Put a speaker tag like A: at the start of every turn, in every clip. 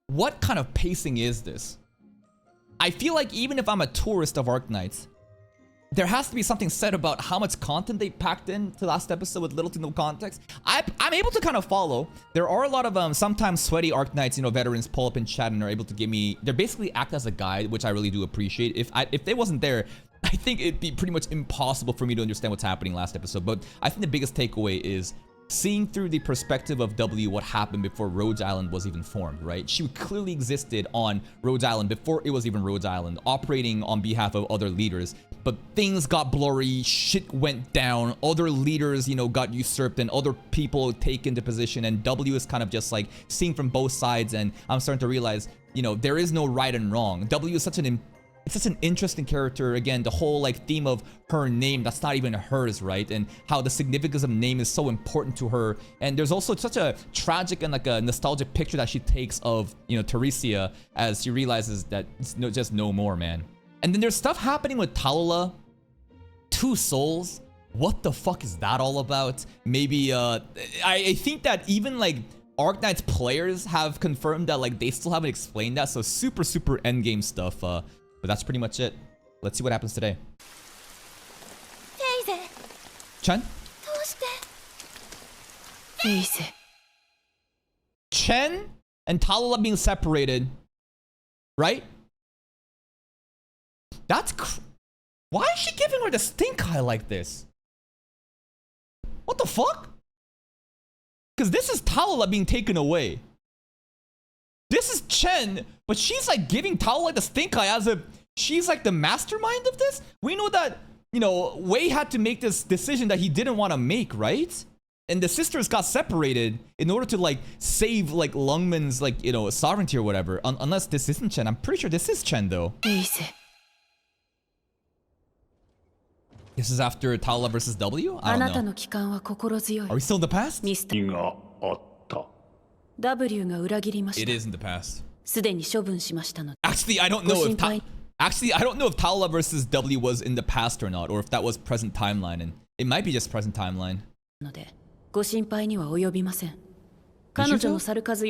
A: what kind of pacing is this? I feel like even if I'm a tourist of Arknights, there has to be something said about how much content they packed in to last episode with little to no context. I'm able to kind of follow. There are a lot of sometimes sweaty Arknights, you know, veterans pull up in chat and are able to give me. They basically act as a guide, which I really do appreciate. If they wasn't there, I think it'd be pretty much impossible for me to understand what's happening last episode. But I think the biggest takeaway is seeing through the perspective of W what happened before Rhodes Island was even formed, right? She clearly existed on Rhodes Island before it was even Rhodes Island, operating on behalf of other leaders. But things got blurry, shit went down, other leaders, you know, got usurped and other people taken into position, and W is kind of just like seeing from both sides, and I'm starting to realize, you know, there is no right and wrong. W is such an interesting character. Again, the whole like theme of her name, that's not even hers, right? And how the significance of name is so important to her. And there's also such a tragic and like a nostalgic picture that she takes of, you know, Teresia as she realizes that it's just no more, man. And then there's stuff happening with TALULAH. 2 souls. What the fuck is that all about? Maybe I think that even like Arknights players have confirmed that like they still haven't explained that. So super endgame stuff. But that's pretty much it. Let's see what happens today. Chen? Chen and TALULAH being separated, right? That's why is she giving her the stink eye like this? What the fuck? Because this is TALULAH being taken away. This is Chen, but she's like giving TALULAH the stink eye as if she's like the mastermind of this. We know that, you know, Wei had to make this decision that he didn't want to make, right? And the sisters got separated in order to like save like Lungman's like, you know, sovereignty or whatever. Unless this isn't Chen. I'm pretty sure this is Chen though. This is after TALULAH versus W? I don't know. Are we still in the past? It is in the past. Actually, I don't know if TALULAH versus W was in the past or not, or if that was present timeline, and it might be just present timeline.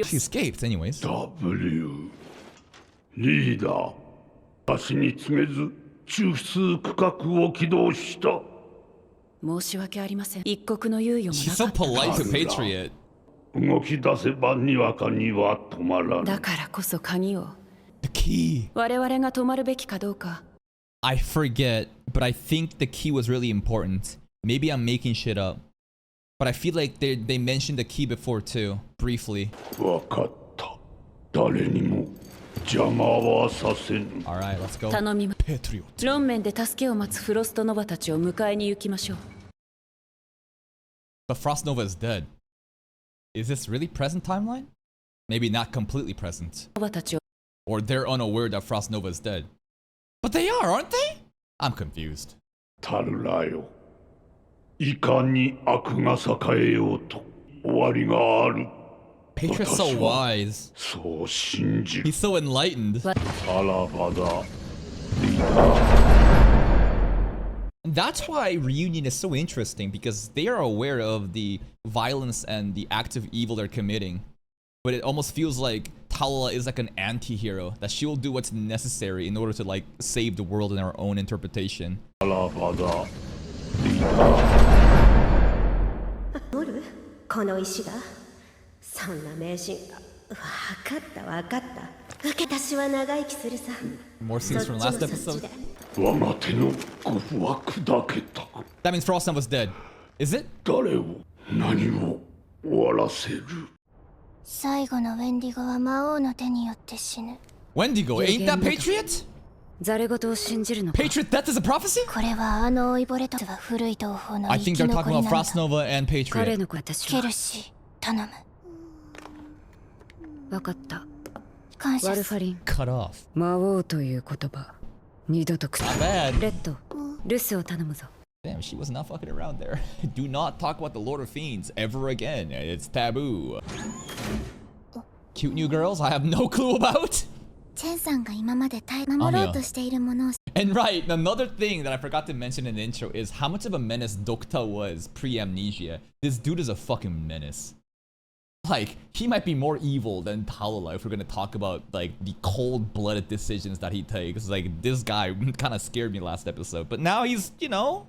A: She escaped, anyways.
B: W leader, She's so
A: polite to Patriot. The key. I forget, but I think the key was really important. Maybe I'm making shit up, but I feel like they mentioned the key before too, briefly. Alright, let's go. Patriot. But Frost Nova is dead. Is this really present timeline? Maybe not completely present. Or they're unaware that Frost Nova is dead. But they are, aren't they? I'm confused.
B: TALULAH.
A: Patriot's so wise. He's so enlightened. And that's why Reunion is so interesting, because they are aware of the violence and the active evil they're committing. But it almost feels like TALULAH is like an anti-hero, that she will do what's necessary in order to like save the world in her own interpretation. More scenes from last episode. That means Frost Nova's dead. Is it? Wendigo, ain't that Patriot? Patriot death is a prophecy? I think they're talking about Frost Nova and Patriot. Cut off. Not bad. Damn, she was not fucking around there. Do not talk about the Lord of Fiends ever again. It's taboo. Cute new girls I have no clue about. And right, another thing that I forgot to mention in the intro is how much of a menace Dokta was pre-amnesia. This dude is a fucking menace. like, he might be more evil than TALULAH if we're gonna talk about, like, the cold-blooded decisions that he takes. Like, this guy kind of scared me last episode. But now he's, you know,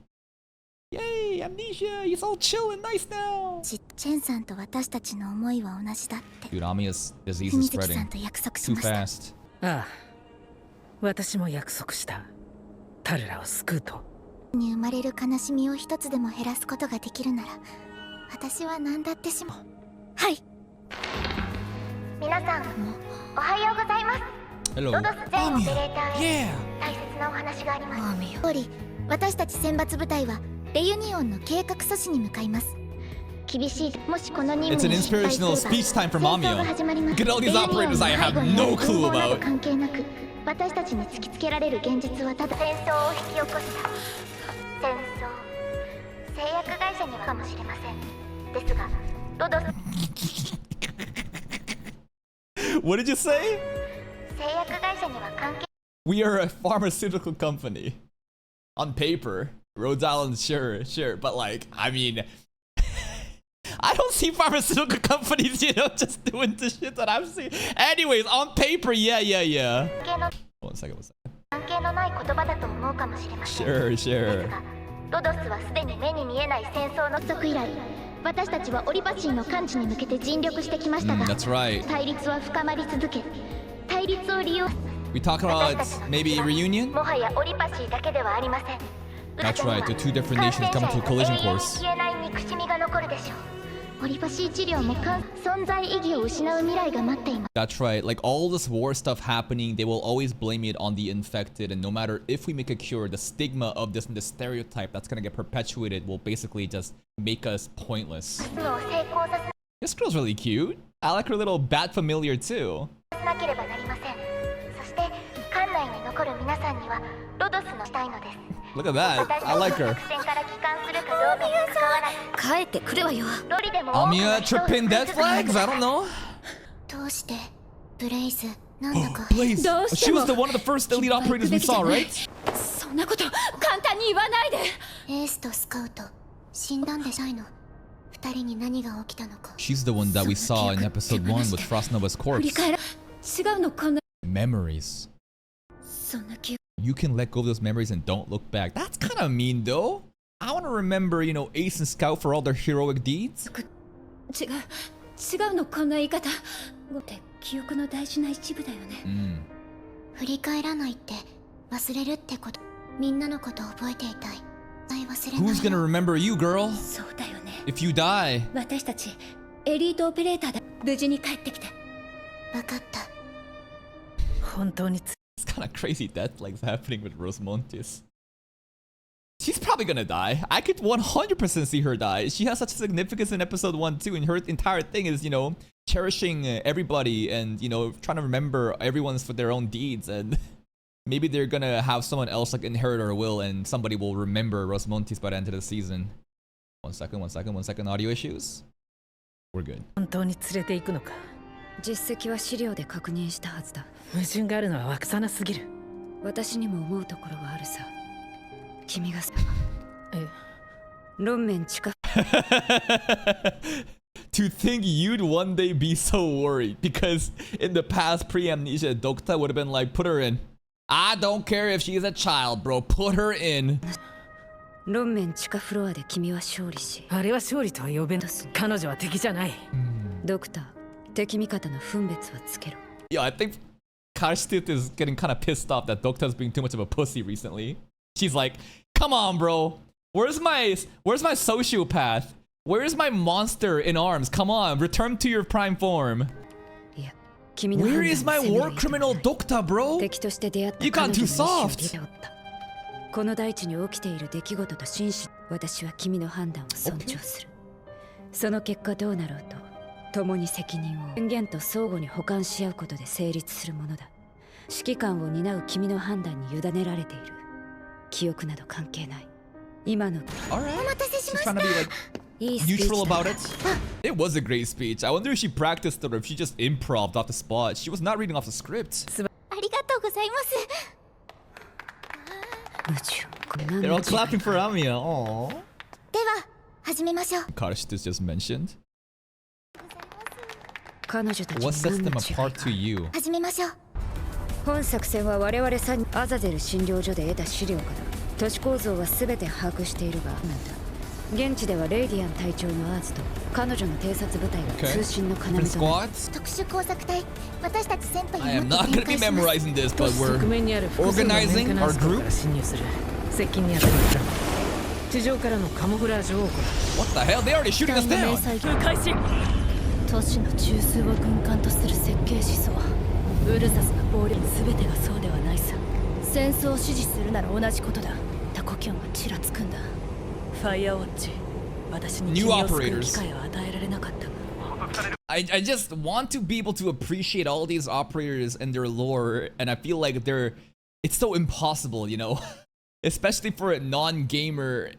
A: yay, amnesia, he's all chill and nice now. Dude, Amiya's disease is spreading too fast.
C: ああ、私も約束した。タルラを救うと。
D: に生まれる悲しみを一つでも減らすことができるなら、私は何だってしも。はい。皆さん、おはようございます。
A: Hello.
D: ロドス全オペレーターへ大切なお話があります。通り、私たち選抜部隊はレユニオンの計画阻止に向かいます。厳しい。もしこの任務に失敗すれば、戦争が始まります。
A: Look at all these operators I have no clue about.
D: 関係なく、私たちに突きつけられる現実はただ戦争を引き起こした戦争。製薬会社にはかもしれません。ですが、ロドス
A: What did you say?
D: 製薬会社には関係
A: We are a pharmaceutical company. On paper. Rhode Island, sure, but like, I mean, I don't see pharmaceutical companies, you know, just doing the shit that I've seen. Anyways, on paper, yeah. One second.
D: 関係のない言葉だと思うかもしれません。
A: Sure.
D: ですが、ロドスはすでに目に見えない戦争の即以来、私たちはオリパシーの完治に向けて尽力してきましたが、
A: That's right.
D: 対立は深まり続け、対立を利用
A: We talk about maybe a reunion?
D: もはやオリパシーだけではありません。
A: That's right, the two different nations come to a collision course.
D: 消えない憎しみが残るでしょう。オリパシー治療も存在意義を失う未来が待っています。
A: That's right, like all this war stuff happening, they will always blame it on the infected, and no matter if we make a cure, the stigma of this stereotype that's gonna get perpetuated will basically just make us pointless. This girl's really cute. I like her little bat familiar too.
D: なければなりません。そして館内に残る皆さんにはロドスのしたいのです。
A: Look at that, I like her. Amiya tripping death flags? I don't know. Blaze, she was one of the first elite operators we saw, right? She's the one that we saw in episode 1 with Frostnova's corpse. Memories. You can let go of those memories and don't look back. That's kind of mean though. I want to remember, you know, Ace and Scout for all their heroic deeds. Who's gonna remember you, girl? If you die. It's kind of crazy death like happening with Rosemontis. She's probably gonna die. I could 100% see her die. She has such significance in episode 1 too, and her entire thing is, you know, cherishing everybody and, you know, trying to remember everyone's for their own deeds, and maybe they're gonna have someone else like inherit her will and somebody will remember Rosemontis by the end of the season. One second, audio issues. We're good.
E: 実績は資料で確認したはずだ。
C: 矛盾があるのはわくさなすぎる。
E: 私にも思うところはあるさ。君が論面近
A: To think you'd one day be so worried, because in the past pre-amnesia, Dokta would have been like, put her in. I don't care if she's a child, bro. Put her in.
E: 論面地下フロアで君は勝利し。
C: あれは勝利とは呼べん。彼女は敵じゃない。
E: ドクター、敵味方の分別はつけろ。
A: Yeah, I think Karstith is getting kind of pissed off that Dokta's being too much of a pussy recently. She's like, come on, bro. Where's my sociopath? Where's my monster in arms? Come on, return to your prime form. Where is my war criminal Dokta, bro? You got too soft.
E: この大地に起きている出来事と真摯、私は君の判断を尊重する。その結果どうなろうと、共に責任を権限と相互に補完し合うことで成立するものだ。指揮官を担う君の判断に委ねられている。記憶など関係ない。今の。
A: She's trying to be like neutral about it. It was a great speech. I wonder if she practiced it or if she just improv'd off the spot. She was not reading off the script.
D: ありがとうございます。
A: They're all clapping for Amiya. Aww.
D: では始めましょう。
A: Karshit is just mentioned.
E: 彼女たち
A: What
E: に
A: sets
E: 何の
A: them
E: 違いが
A: apart to you?
D: 始めましょう。
E: 本作戦は我々3人アザゼル診療所で得た資料から都市構造は全て把握しているがなんだ現地ではレイディアン隊長のアーズと彼女の偵察部隊が
A: Okay.
E: 通信の要とな
A: Different
E: る
A: squads?
D: 特殊工作隊、私たち先輩
A: I
D: を
A: am
D: もっ
A: not
D: と
A: gonna
D: 展
A: be
D: 開します。
A: memorizing this,
C: 都
A: but
C: 市
A: we're
C: 側面にある複数の
A: organizing
C: メンテナ
A: our
C: ンス塔
A: group?
C: から侵入する。接近に当たるプラン。地上からのカモフラージュを行う。
A: What the hell? They already shooting us
C: 明
A: down!
C: 細開始。
F: 都市の中枢を軍艦とする設計思想ウルザスの暴力全てがそうではないさ戦争を支持するなら同じことだタコキョンがちらつくんだファイアウォッチ私に君を救う機会を与えられなかった
A: I just want to be able to appreciate all these operators and their lore, and I feel like it's so impossible, you know? Especially for a non-gamer.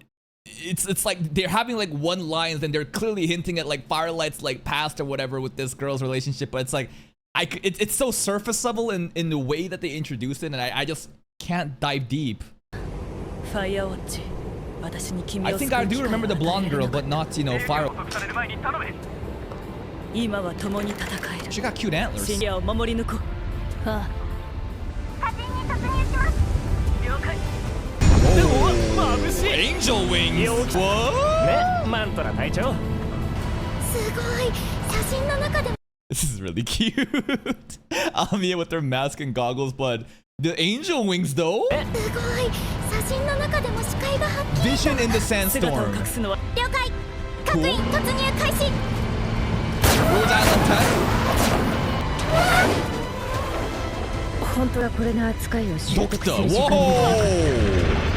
A: It's like they're having like one line and they're clearly hinting at like Firelight's like past or whatever with this girl's relationship, but it's like it's so surface level in the way that they introduce it, and I just can't dive deep. I think I do remember the blonde girl, but not, you know, Fire. She got cute antlers.
F: ああ
A: Angel wings. What?
C: マントラ隊長。
D: すごい、写真の中でも
A: This is really cute. Amiya with her mask and goggles, but the angel wings though.
D: すごい、写真の中でも視界がはっきり。
A: Vision in the
C: 姿を
A: sandstorm.
C: 隠すのは
D: 了解。各員突入開始。
A: Rhode Island tech.
E: 本当はこれの扱いを習得す
A: Doctor.
E: る時間が
A: Whoa.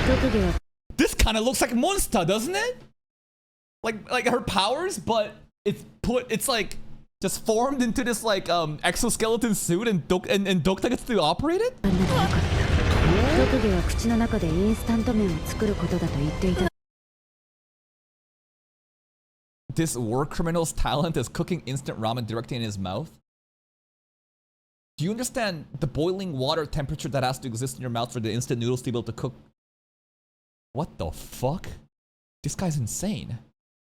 E: 特技は
A: This kind of looks like Monster, doesn't it? Like her powers, but it's like just formed into this like exoskeleton suit, and Doctor gets to operate it.
E: 特技は口の中でインスタント麺を作ることだと言っていた
A: This war criminal's talent is cooking instant ramen directly in his mouth. Do you understand the boiling water temperature that has to exist in your mouth for the instant noodles to be able to cook? What the fuck? This guy's insane.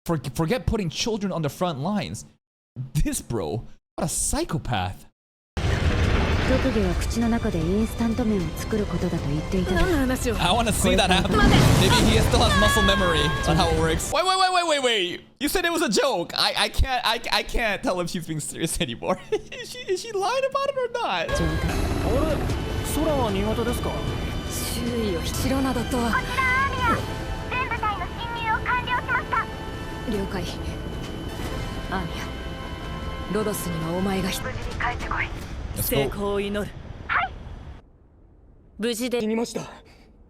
A: Forget putting children on the front lines. This bro, what a psychopath.
E: 特技は口の中でインスタント麺を作ることだと言っていた
C: 何の話を
A: I want to see that happen. Maybe he still has muscle memory on how it works. Wait. You said it was a joke. I can't tell if she's being serious anymore. is she lying about it or not?
C: あれ空は苦手ですか
F: 注意を城などとは
D: 全部隊の侵入を完了しました。
F: 了解アーミアロドスにはお前が無事に帰ってこい
A: Let's
C: 成
A: go.
C: 功を祈る
F: 無事で
G: 死にました。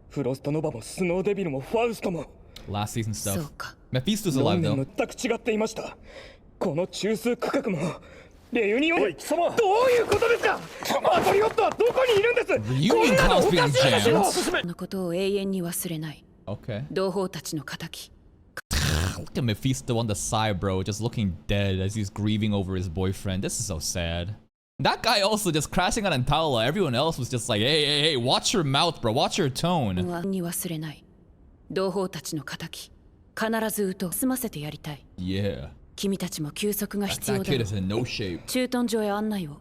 G: フロストノバもスノーデビルもファウストも
A: Last season
F: そ
A: stuff.
F: うか
A: Mephisto's
G: 論
A: alive
G: 点
A: though.
G: の全く違っていました。この中枢区画もレユニオンどういうことですか。マトリオットはどこにいるんです。
A: Reunion cause being jammed.
F: そのことを永遠に忘れない
A: Okay.
F: 同胞たちの仇
A: Look at Mephisto on the side, bro, just looking dead as he's grieving over his boyfriend. This is so sad. That guy also just crashing on TALULAH. Everyone else was just like, hey, watch your mouth, bro. Watch your tone.
F: はに忘れない同胞たちの仇必ず討とう済ませてやりたい
A: Yeah.
F: 君たちも休息が
A: That,
F: 必要
A: that
F: だ
A: kid
F: ろ
A: is in no shape.
F: 駐屯所へ案内を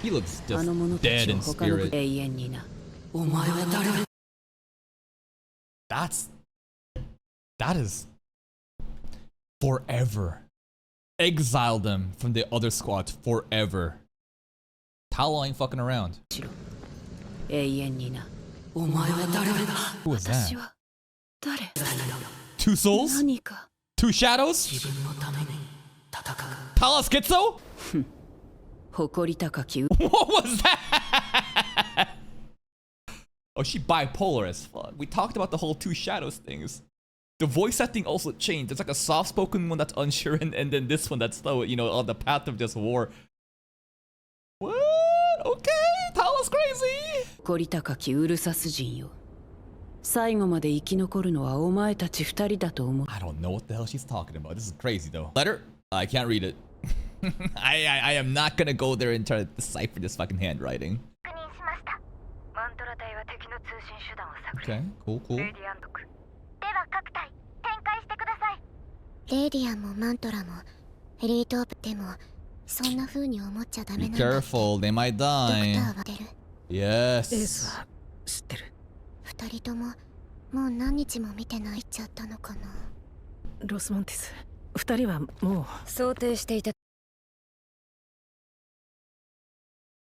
A: He looks
F: あ
A: just
F: の者た
A: dead
F: ちを
A: in
F: 他の
A: spirit.
F: 永遠になお前は誰だ
A: That is forever. Exile them from the other squads forever. TALULAH ain't fucking around.
F: 永遠になお前は誰だ
A: Who was
F: 私
A: that?
F: は誰
A: Two souls?
F: 何か
A: Two shadows?
F: 自分のために戦う
A: TALULAH Schizo?
F: 誇り高き
A: What was that? Oh, she bipolar as fuck. We talked about the whole two shadows things. The voice acting also changed. There's like a soft-spoken one that's unsure, and then this one that's slow, you know, on the path of just war. What? Okay, TALULAH's crazy.
F: 誇り高きウルサス人よ最後まで生き残るのはお前たち二人だと思う
A: I don't know what the hell she's talking about. This is crazy though. Letter? I can't read it. I am not gonna go there and try to decipher this fucking handwriting.
D: 確認しました。
F: マントラ隊は敵の通信手段を探
A: Okay, cool.
F: ディアンドク
D: では各隊展開してください。レイディアンもマントラもエリートでもそんな風に思っちゃダメ
A: Be
D: なんだ。
A: careful, they might
D: ドク
A: die.
D: ターは出る。
C: エース
A: Yes.
C: は知ってる。
D: 二人とももう何日も見てないっちゃったのかな。
C: ロスモンティス、二人はもう
E: 想定していた。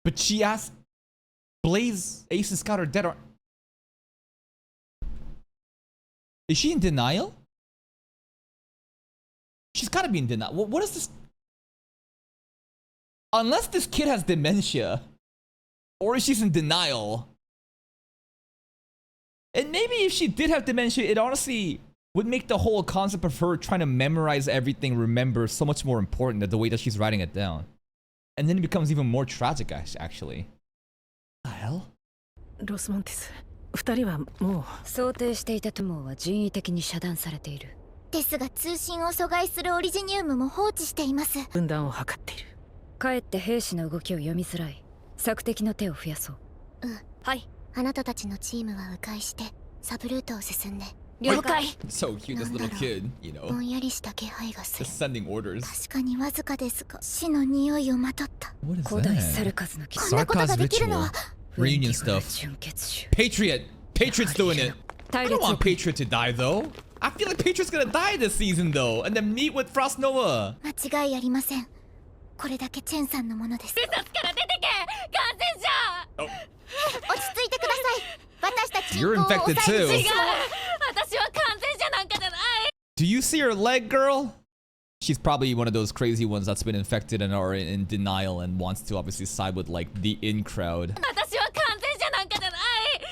A: But she asked Blaze, Ace, and Scout are dead. Is she in denial? She's gotta be in denial. What is this? Unless this kid has dementia, or she's in denial. And maybe if she did have dementia, it honestly would make the whole concept of her trying to memorize everything, remember, so much more important than the way that she's writing it down. And then it becomes even more tragic, actually. What the hell?
C: ロスモンティス、二人はもう
E: 想定していた友は人為的に遮断されている。
D: ですが通信を阻害するオリジニウムも放置しています。
C: 分断を図っている。
E: かえって兵士の動きを読みづらい。索敵の手を増やそう。
D: はい。あなたたちのチームは迂回してサブルートを進んで。
E: 了解。
A: So cute, this little kid, you
D: ぼ
A: know,
D: んやりした気配がする。
A: just sending orders.
D: 確かにわずかですが死の匂いをまとった。
A: What is
E: 古代サ
A: that?
E: ルカズの騎士。
D: こんなことが
A: Sarkaz
D: できるの
A: ritual.
D: は
A: Reunion stuff.
E: 純血種。
A: Patriot. Patriot's doing it. I
E: 隊
A: don't
E: 列を
A: want Patriot to die though. I feel like Patriot's gonna die this season though, and then meet with Frost Nova.
D: 間違いありません。これだけチェンさんのものです。落ち着いてください。私たち
A: You're infected too. Do you see her leg, girl? She's probably one of those crazy ones that's been infected and are in denial and wants to obviously side with like the in crowd.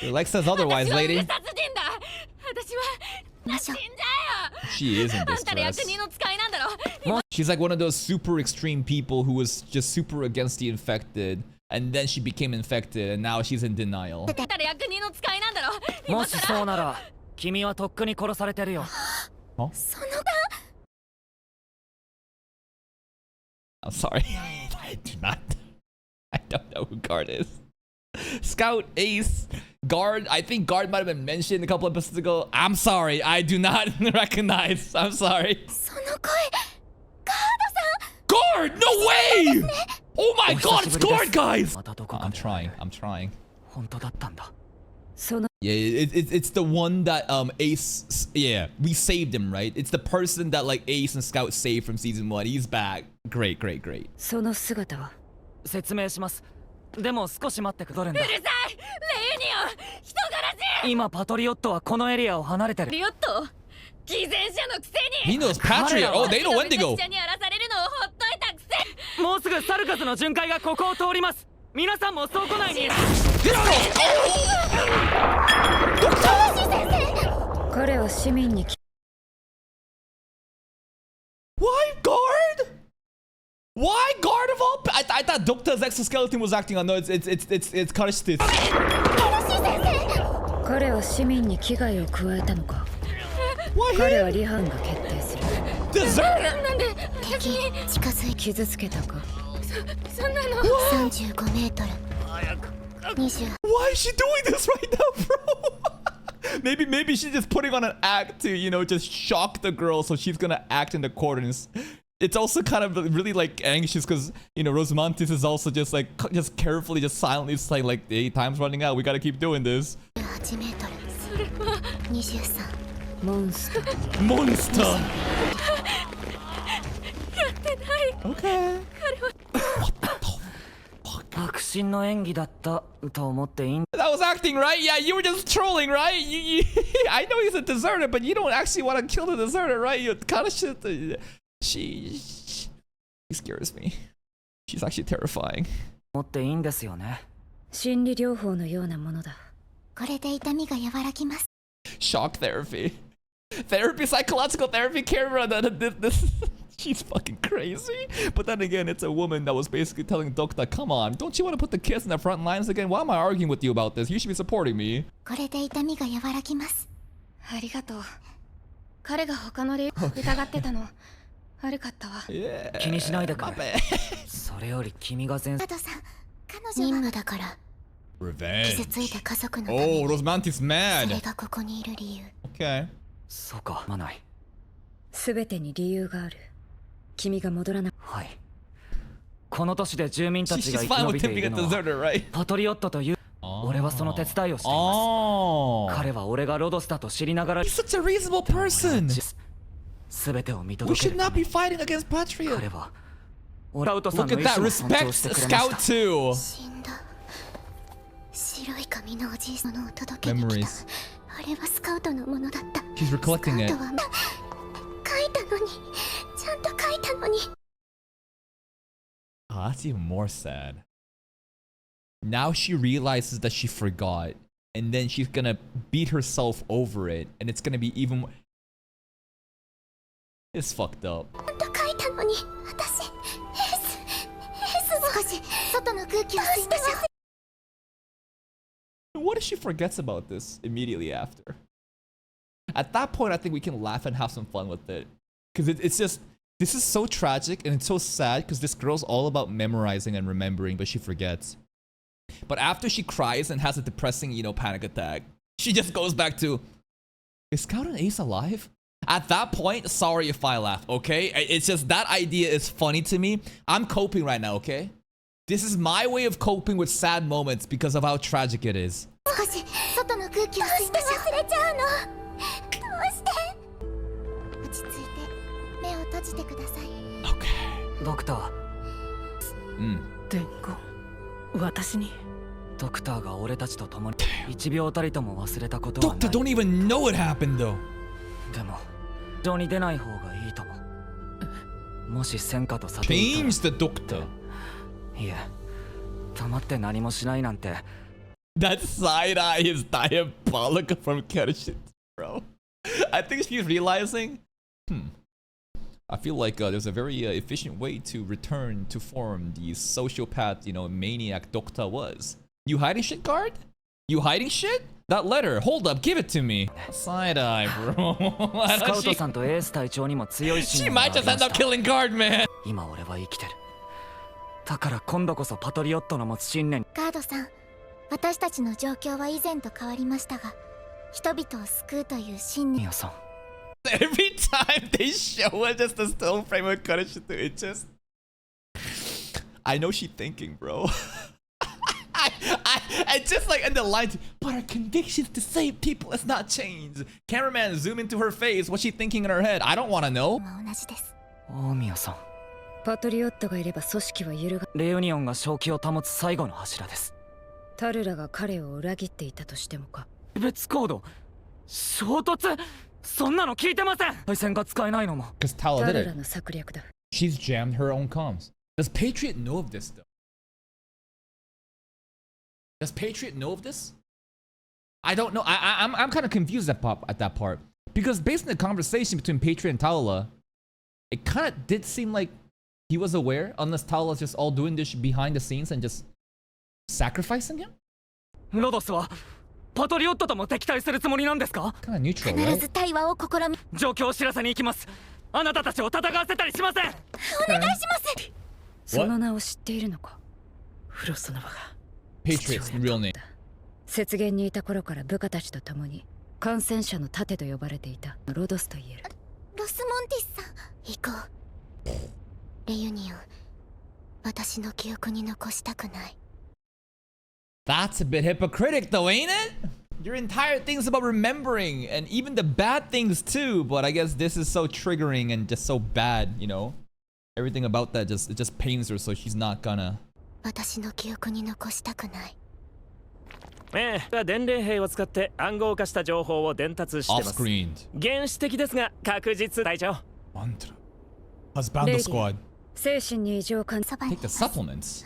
A: Your leg says otherwise, lady. She is in distress. She's like one of those super extreme people who was just super against the infected, and then she became infected, and now she's in denial.
G: もしそうなら君はとっくに殺されてるよ。
D: その
A: I'm sorry. I do not. I don't know who Guard is. Scout, Ace, Guard. I think Guard might have been mentioned a couple episodes ago. I'm sorry. I do not recognize. I'm sorry.
D: その声ガードさん
A: Guard! No way! Oh my god, it's Guard, guys!
G: またどこか
A: I'm
G: で
A: trying. I'm trying.
G: 本当だったんだ。
E: その
A: Yeah, it's the one that Ace. Yeah, we saved him, right? It's the person that like Ace and Scout saved from season 1. He's back. Great, great, great.
E: その姿は
G: 説明します。でも少し待ってくれるんだ。今パトリオットはこのエリアを離れてる。
A: He knows Patriot. Oh, they know Wendigo.
G: もうすぐサルカスの巡回がここを通ります。皆さんも倉庫内に。
E: 彼は市民に
A: Why Guard? Why Guard of all? I thought Doctor's exoskeleton was acting on. No, it's Karishtis.
E: 彼は市民に危害を加えたのか。彼は離反が決定する。
A: Deserter.
D: 敵近づい
E: 傷つけたか。
D: 35メートル20
A: Why is she doing this right now, bro? maybe she's just putting on an act to, you know, just shock the girl, so she's gonna act in accordance. It's also kind of really like anxious because, you know, Rosamantis is also just like just carefully, just silently saying like, hey, time's running out, we gotta keep doing this.
D: 8メートル23
E: モンスター。
A: Monster. Okay.
G: 迫真の演技だったと思っていいん
A: That was acting, right? Yeah, you were just trolling, right? I know he's a deserter, but you don't actually want to kill the deserter, right? You kind of shit. She scares me. She's actually terrifying.
G: 思っていいんですよね。
E: 心理療法のようなものだ。
D: これで痛みが和らぎます。
A: Shock therapy. Therapy, psychological therapy, camera. She's fucking crazy. But then again, it's a woman that was basically telling Doctor, come on, don't you want to put the kids in the front lines again? Why am I arguing with you about this? You should be supporting me.
D: これで痛みが和らぎます。
F: ありがとう。彼が他の例疑ってたの悪かったわ。
A: Yeah.
G: 気にしないでく
A: My
G: れ。
A: bad.
G: それより君が前
D: ガドさん彼女任務だから傷
A: Revenge.
D: ついた家族のた
A: Oh,
D: めに
A: Rosmantis
D: それ
A: mad.
D: がここにいる理由
A: Okay.
G: そうか、まない。
E: すべてに理由がある。君が戻らな。
G: はい。この年で住民たちが
A: She's
G: 生き
A: fine
G: 延
A: with
G: びて
A: him
G: い
A: being
G: る
A: a
G: のは
A: deserter, right?
G: パトリオットという俺はその手伝いをしています。
A: Oh.
G: 彼は俺がロドスだと知りながら
A: He's such a reasonable person.
G: 全てを見
A: We
G: 届け
A: should
G: る
A: not be fighting against Patriot.
G: 彼は俺アウトさん
A: Look
G: の
A: at
G: 意
A: that.
G: 志も尊重
A: Respect
G: してくれま
A: Scout
G: した。
A: too.
D: 死んだ白い髪のおじいさんのを届けに来
A: Memories.
D: たあれはスカウトのものだった
A: She's recollecting
D: ス
A: it.
D: カウトは書いたのにちゃんと書いたのに
A: Oh, that's even more sad. Now she realizes that she forgot, and then she's gonna beat herself over it, and it's gonna be even more. It's fucked up.
D: ちゃんと書いたのに私エースを少し外の空気を吸いましょう
A: What if she forgets about this immediately after? At that point, I think we can laugh and have some fun with it. Because it's just, this is so tragic and it's so sad because this girl's all about memorizing and remembering, but she forgets. But after she cries and has a depressing, you know, panic attack, she just goes back to, is Scout and Ace alive? At that point, sorry if I laugh, okay? It's just that idea is funny to me. I'm coping right now, okay? This is my way of coping with sad moments because of how tragic it is.
D: 少し外の空気を吸いましょう忘れちゃうのどうして落ち着いて目を閉じてください
A: Okay.
G: ドクター、
C: 伝言私に
G: ドクターが俺たちと共に1秒たりとも忘れたことはない。
A: Doctor don't even know what happened though.
G: でも、情に出ない方がいいとも。もし戦火とさていたら
A: Change the doctor.
G: いえ、黙って何もしないなんて。
A: That side eye is diabolical from Kershit, bro. I think she's realizing, I feel like there's a very efficient way to return to form the sociopath, you know, maniac Doctor was. You hiding shit, guard? You hiding shit? That letter, hold up, give it to me. Side eye, bro.
G: スカウトさんとエース隊長にも強い
A: She
G: 信念があ
A: might
G: り
A: just
G: ま
A: end
G: し
A: up
G: た。
A: killing guard, man.
G: 今俺は生きてる。だから今度こそパトリオットの持つ信念。
D: ガードさん私たちの状況は以前と変わりましたが人々を救うという信念
G: ミオさん。
A: Every time they show her just a still frame of Kershit, it just... I know she's thinking, bro. I just like in the lines, but her convictions to save people has not changed. Cameraman, zoom into her face. What's she thinking in her head? I don't want to know.
D: も同じです
G: 大宮さん。
E: パトリオットがいれば組織は揺るが。
G: レユニオンが正気を保つ最後の柱です。
E: タルラが彼を裏切っていたとしてもか。
G: 別行動、衝突、そんなの聞いてません。対戦が使えないのも。
A: Because Tala
E: タ
A: did
E: ルラ
A: it.
E: の策略だ。
A: She's jammed her own comms. Does Patriot know of this though? Does Patriot know of this? I don't know. I'm kind of confused at that part because based on the conversation between Patriot and TALULAH, it kind of did seem like he was aware, unless TALULAH's just all doing this behind the scenes and just sacrificing him.
G: ロドスはパトリオットとも敵対するつもりなんですか？
A: Kind of neutral,
D: 必
A: right?
D: ず対話を試み
G: 状況を知らせに行きます。あなたたちを戦わせたりしません。
D: お願いします
E: その名を知っているのか。
C: フロスノバが
A: Patriot's real name.
E: 雪原にいた頃から部下たちと共に感染者の盾と呼ばれていたロドスと言える。
D: ロスモンティスさん行こうレユニオン私の記憶に残したくない
A: That's a bit hypocritic though, ain't it? Your entire thing's about remembering and even the bad things too, but I guess this is so triggering and just so bad, you know? Everything about that it just pains her, so she's not gonna.
D: 私の記憶に残したくない
H: 伝令兵を使って暗号化した情報を伝達してます。
A: Off-screened.
H: 原始的ですが確実隊長。
A: Mantra. Husbando squad.
E: 精神に異常を感じ。
D: そばに
A: Take the supplements.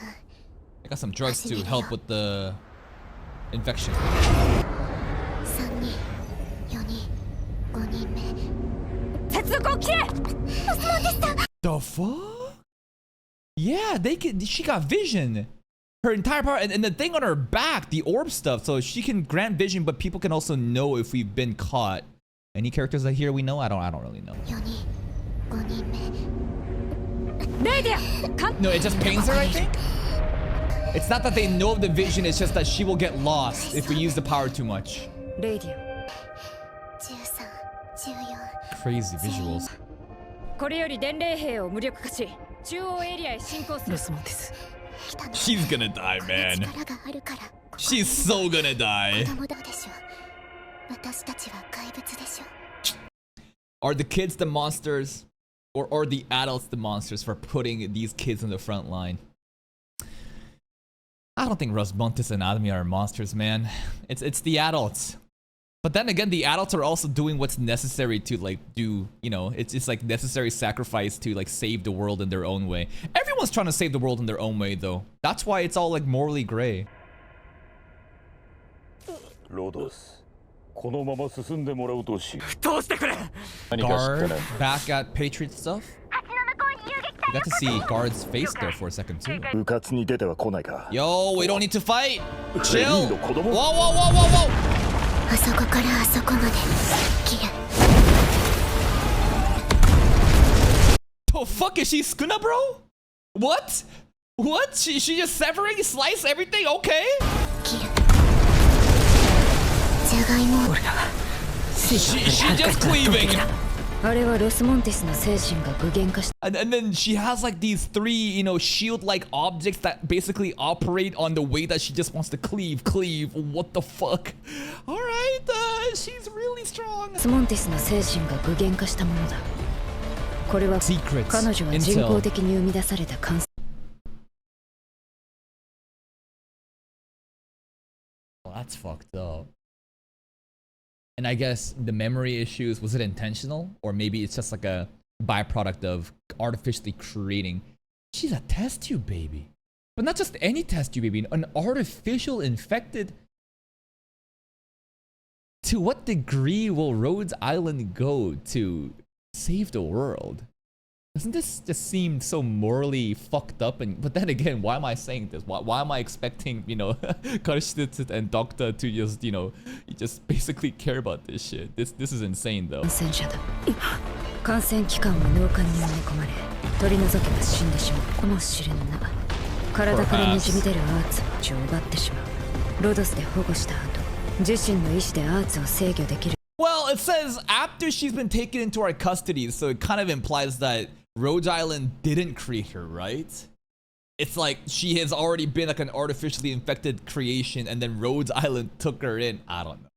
A: I got some drugs to help with the infection.
D: 3人4人5人目
E: 接続を切れ。
D: ロスモンティスさん
A: The fuck? Yeah, she got vision. Her entire power and the thing on her back, the orb stuff, so she can grant vision, but people can also know if we've been caught. Any characters that here we know? I don't really know.
D: 4人5人目
E: レイディア。
A: No, it just pains her, I think. It's not that they know of the vision, it's just that she will get lost if we use the power too much.
E: レイディア。
D: 13、14
A: Crazy visuals.
E: これより伝令兵を無力化し、中央エリアへ進行する。
C: ロスモンテス。
A: She's gonna die, man. She's so gonna die. Are the kids the monsters? Or are the adults the monsters for putting these kids in the front line? I don't think Rosmontes and Admi are monsters, man. It's the adults. But then again, the adults are also doing what's necessary to like do, you know, it's just like necessary sacrifice to like save the world in their own way. Everyone's trying to save the world in their own way though. That's why it's all like morally gray. Guard back at Patriot stuff? We got to see Guard's face there for a second too. Yo, we don't need to fight! Chill! Whoa, whoa, whoa, whoa, whoa! The fuck is she Skuna, bro? What? What? She just severing, slice everything? Okay. She just cleaving. And then she has like these three, you know, shield-like objects that basically operate on the way that she just wants to cleave. What the fuck? Alright, she's really strong. Secrets, intel. Well, that's fucked up. And I guess the memory issues, was it intentional? Or maybe it's just like a byproduct of artificially creating. She's a test tube baby. But not just any test tube baby, an artificial infected. To what degree will Rhodes Island go to save the world? Doesn't this just seem so morally fucked up? And but then again, why am I saying this? Why am I expecting, you know, Karstitz and Doctor to just, you know, just basically care about this shit? This is insane though. Well, it says after she's been taken into our custody, so it kind of implies that Rhodes Island didn't create her, right? It's like she has already been like an artificially infected creation and then Rhodes Island took her in. I don't know.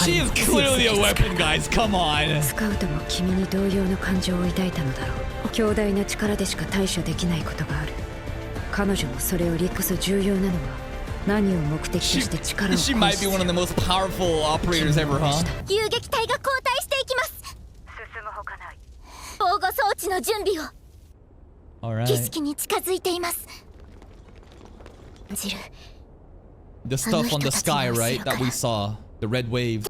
A: She is clearly a weapon, guys. Come on. She might be one of the most powerful operators ever, huh? Alright. The stuff on the sky, right? That we saw. The red wave.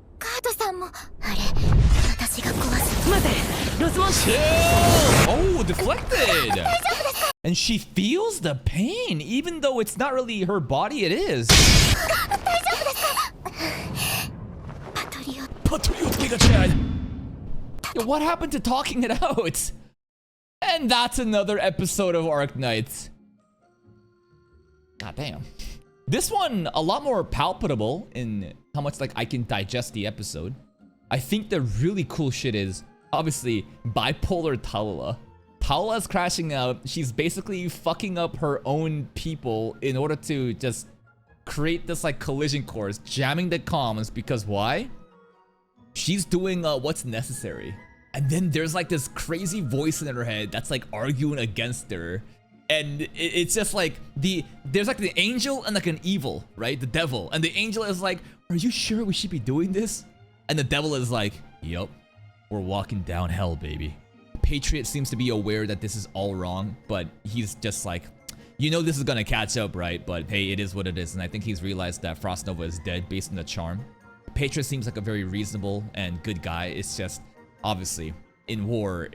A: Oh, deflected! And she feels the pain, even though it's not really her body, it is. Yo, what happened to talking it out? And that's another episode of Arknights. God damn. This one, a lot more palpable in how much like I can digest the episode. I think the really cool shit is, obviously, bipolar TALULAH. TALULAH's crashing out. She's basically fucking up her own people in order to just create this like collision course, jamming the comms because why? She's doing what's necessary. And then there's like this crazy voice in her head that's like arguing against her. And it's just like there's like the angel and like an evil, right? The devil. And the angel is like, are you sure we should be doing this? And the devil is like, yup, we're walking down hell, baby. Patriot seems to be aware that this is all wrong, but he's just like, you know this is gonna catch up, right? But hey, it is what it is. And I think he's realized that Frost Nova is dead based on the charm. Patriot seems like a very reasonable and good guy. It's just, obviously, in war,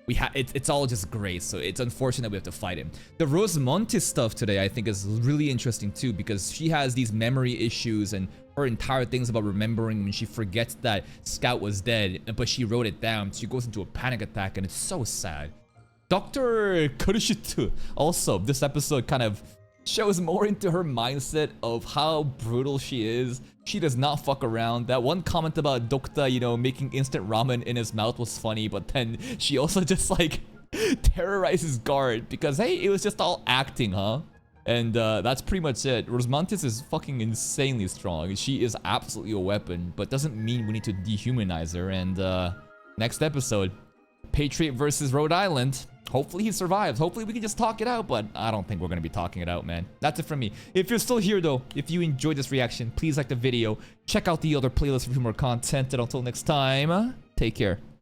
A: it's all just grace, so it's unfortunate we have to fight him. The Rosmontes stuff today I think is really interesting too, because she has these memory issues and her entire thing's about remembering when she forgets that Scout was dead, but she wrote it down. She goes into a panic attack and it's so sad. Dr. Kurishitsu also, this episode kind of shows more into her mindset of how brutal she is. She does not fuck around. That one comment about Dokta, you know, making instant ramen in his mouth was funny, but then she also just like terrorizes guard because hey, it was just all acting, huh? And that's pretty much it. Rosmantis is fucking insanely strong. She is absolutely a weapon, but doesn't mean we need to dehumanize her. And next episode, Patriot versus Rhode Island. Hopefully he survives. Hopefully we can just talk it out, but I don't think we're gonna be talking it out, man. That's it from me. If you're still here though, if you enjoyed this reaction, please like the video. Check out the other playlist for more content. And until next time, take care.